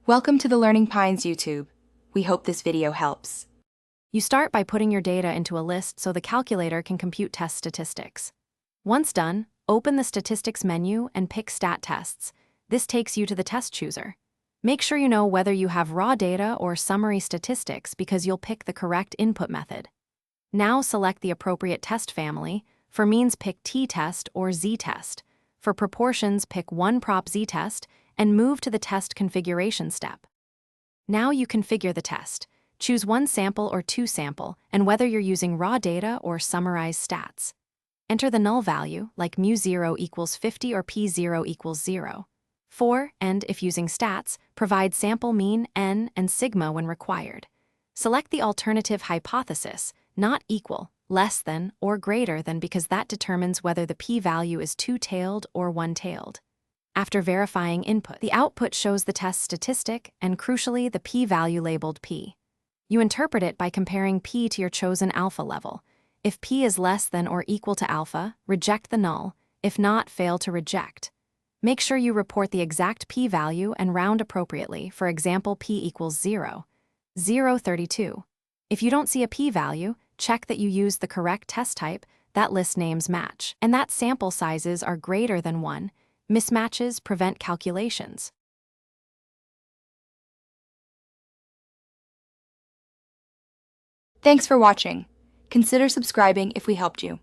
Welcome to the Learning Pines YouTube. We hope this video helps. You start by putting your data into a list so the calculator can compute test statistics. Once done, open the Statistics menu and pick Stat Tests. This takes you to the test chooser. Make sure you know whether you have raw data or summary statistics because you'll pick the correct input method. Now select the appropriate test family. For means, pick t-test or z-test. For proportions, pick one prop z-test and move to the test configuration step. Now you configure the test. Choose one sample or two sample, and whether you're using raw data or summarized stats. Enter the null value, like mu0 equals 50 or p0 equals 0. And if using stats, provide sample mean, n, and sigma when required. Select the alternative hypothesis, not equal, less than, or greater than, because that determines whether the p-value is two-tailed or one-tailed. After verifying input, the output shows the test statistic and, crucially, the p-value labeled p. You interpret it by comparing p to your chosen alpha level. If p is less than or equal to alpha, reject the null. If not, fail to reject. Make sure you report the exact p-value and round appropriately. For example, p equals 0. 0.32. If you don't see a p-value, check that you use the correct test type, that list names match, and that sample sizes are greater than 1. Mismatches prevent calculations. Thanks for watching. Consider subscribing if we helped you.